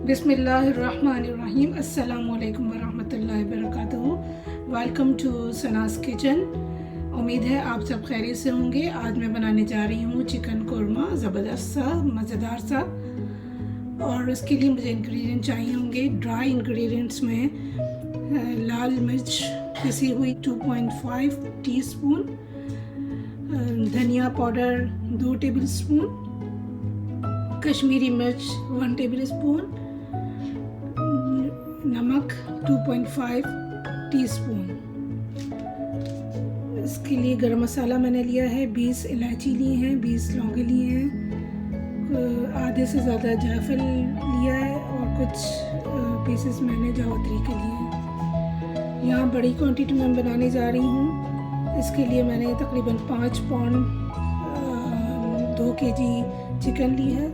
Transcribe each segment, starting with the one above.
बिस्मिल्लाहिर्रहमानिर्रहीम। अस्सलामुअलैकुम वरहमतुल्लाहि वबरकातुहू। Welcome to Sana's kitchen. उम्मीद है आप सब खैरियत से होंगे। आज मैं बनाने जा रही हूँ चिकन कोरमा, ज़बरदस्त सा, मज़ेदार सा। और इसके लिए मुझे इंग्रेडिएंट चाहिए होंगे। ड्राई इंग्रेडिएंट्स में लाल मिर्च पिसी हुई 2.5 टीस्पून, धनिया पाउडर 2 टेबलस्पून, कश्मीरी मिर्च 1 टेबलस्पून, नमक 2.5 टीस्पून। इसके लिए गरम मसाला मैंने लिया है, 20 इलायची ली हैं, 20 लौंगे लिए हैं, आधे से ज़्यादा जायफल लिया है और कुछ पीसेस मैंने जावित्री के लिए हैं। यहाँ बड़ी क्वांटिटी में बनाने जा रही हूँ। इसके लिए मैंने तकरीबन 5 पाउंड 2 केजी चिकन ली है।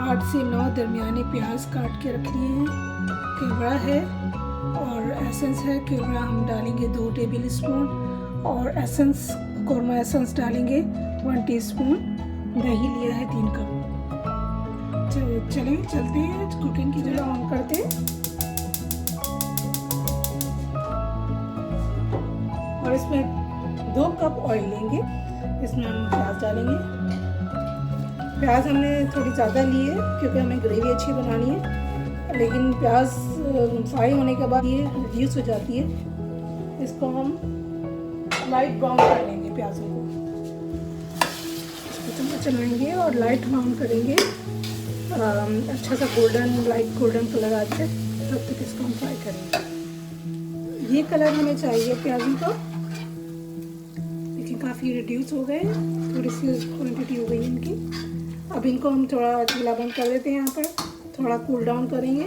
8 से 9 दरमियाने प्याज काट के रख लिए हैं। केवड़ा है और एसेंस है। केवड़ा हम डालेंगे 2 टेबल स्पून और एसेंस, कोरमा एसेंस डालेंगे 1 टीस्पून। दही लिया है 3 कप। चलें चलते हैं, कुकिंग की जगह ऑन करते हैं। और इसमें 2 कप ऑयल लेंगे। इसमें हम प्याज डालेंगे। प्याज हमने थोड़ी ज़्यादा ली है क्योंकि हमें ग्रेवी अच्छी बनानी है, लेकिन प्याज फ्राई होने के बाद ये रिड्यूस हो जाती है। इसको हम लाइट ब्राउन कर लेंगे प्याज़ों को। इसको चम्मच चलाएंगे और लाइट ब्राउन करेंगे। अच्छा सा लाइट गोल्डन कलर आ जाए तब तक इसको हम फ्राई करेंगे। ये कलर हमें चाहिए प्याज़ों का। लेकिन काफ़ी रिड्यूस हो गए, थोड़ी सी क्वान्टिटी हो गई इनकी। अब इनको हम थोड़ा चूल्हा बंद कर देते हैं। यहाँ पर थोड़ा कूल डाउन करेंगे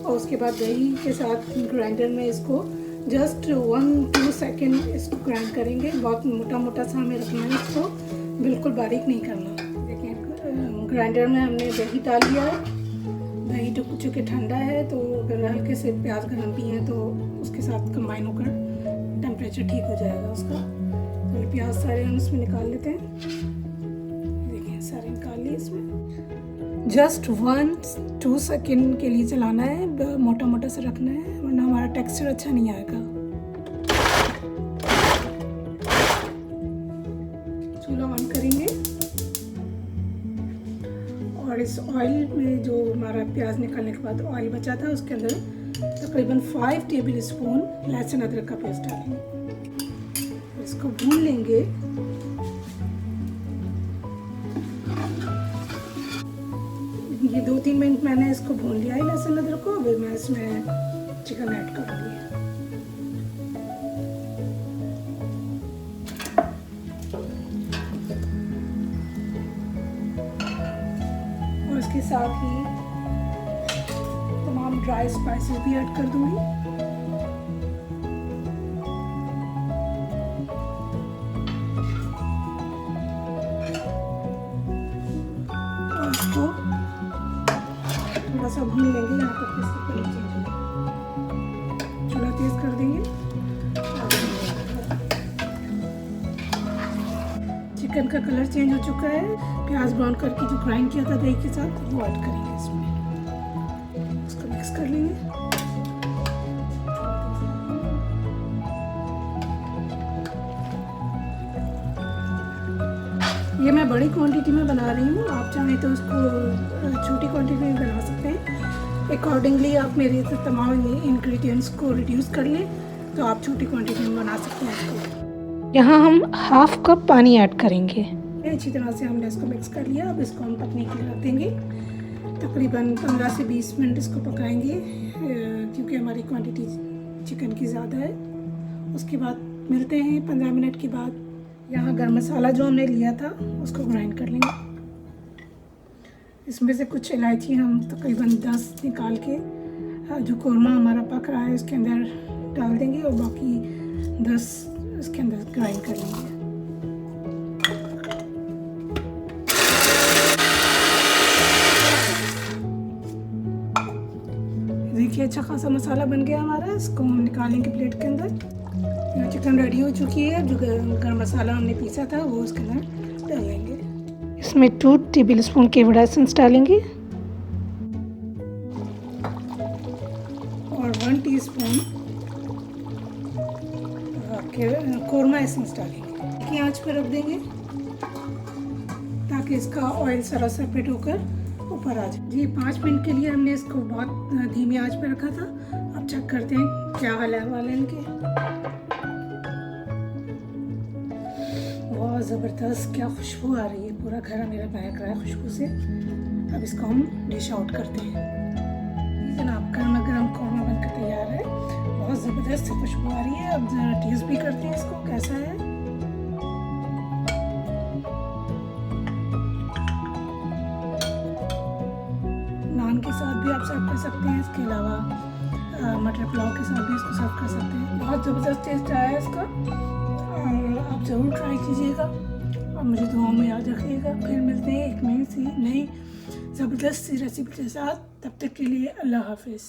और उसके बाद दही के साथ ग्राइंडर में इसको जस्ट 1-2 सेकेंड इसको ग्राइंड करेंगे। बहुत मोटा मोटा सा हमें रखना है, इसको बिल्कुल बारीक नहीं करना। देखिए ग्राइंडर में हमने दही डाल दिया है। दही चूँकि ठंडा है तो अगर हल्के से प्याज गर्म भी हैं तो उसके साथ कंबाइन होकर टेम्परेचर ठीक हो जाएगा उसका। तो प्याज सारे हम इसमें निकाल लेते हैं। सारे निकाल लिए। इसमें जस्ट 1-2 सेकेंड के लिए चलाना है, मोटा मोटा से रखना है वरना हमारा टेक्सचर अच्छा नहीं आएगा। चूल्हा ऑन करेंगे और इस ऑयल में जो हमारा प्याज निकालने के बाद ऑयल बचा था उसके अंदर तकरीबन 5 टेबल स्पून लहसुन अदरक का पेस्ट डालेंगे। इसको भून लेंगे। ये 2-3 मिनट मैंने इसको भून लिया है लहसुन अदरक को। अभी मैं इसमें चिकन ऐड करूँगी। और इसके साथ ही तमाम ड्राई स्पाइसेस भी ऐड कर दूँगी। और इसको थोड़ा सा भून लेंगे यहाँ तक इसका कलर चेंज हो जाए। चूल्हा तेज कर देंगे। चिकन का कलर चेंज हो चुका है। प्याज ब्राउन करके जो ग्राइंड किया था दही के साथ वो ऐड करेंगे इसमें। इसको मिक्स कर लेंगे। ये मैं बड़ी क्वांटिटी में बना रही हूँ। आप चाहें तो इसको छोटी क्वांटिटी में बना सकते हैं। अकॉर्डिंगली आप मेरे तमाम इंग्रेडिएंट्स को रिड्यूस कर लें तो आप छोटी क्वांटिटी में बना सकते हैं इसको। यहाँ हम 1/2 कप पानी ऐड करेंगे। अच्छी तरह से हमने इसको मिक्स कर लिया। अब इसको हम पकने के लिए रख देंगे। तकरीबन 15 से 20 मिनट इसको पकाएंगे क्योंकि हमारी क्वांटिटी चिकन की ज़्यादा है। उसके बाद मिलते हैं 15 मिनट के बाद। यहाँ गरम मसाला जो हमने लिया था उसको ग्राइंड कर लेंगे। इसमें से कुछ इलायची हम तकरीबन 10 निकाल के जो कोरमा हमारा पक रहा है उसके अंदर डाल देंगे और बाकी 10 इसके अंदर ग्राइंड कर लेंगे। देखिए अच्छा खासा मसाला बन गया हमारा। इसको हम निकालेंगे प्लेट के अंदर। यहाँ चिकन रेडी हो चुकी है। जो गरम मसाला हमने पीसा था वो उसके अंदर डाल लेंगे। इसमें 2 टेबल स्पून केवड़ा एसेंस डालेंगे। और 1 टीस्पून कोरमा एसेंस डालेंगे कि आंच पर रख देंगे ताकि इसका ऑयल सारा सेपरेट होकर ऊपर आ जाए। जी 5 मिनट के लिए हमने इसको बहुत धीमी आंच पर रखा था। अब चेक करते हैं क्या हालात वाले इनके। बहुत ज़बरदस्त, क्या खुशबू आ रही है, पूरा घर मेरा महक रहा है खुशबू से। अब इसको हम डिश आउट करते हैं। जनाब गर्मा गर्म कौरमा बनकर तैयार है, बहुत ज़बरदस्त खुशबू आ रही है। अब ज़रा टेस्ट भी करते हैं इसको कैसा है। नान के साथ भी आप सर्व कर सकते हैं, इसके अलावा मटर पुलाव के साथ भी इसको सर्व कर सकते हैं। बहुत ज़बरदस्त टेस्ट आया है इसका और आप ज़रूर ट्राई कीजिएगा और मुझे दुआओं में याद रखिएगा। फिर मिलते हैं एक नई ज़बरदस्त सी रेसिपी के साथ। तब तक के लिए अल्लाह हाफिज़।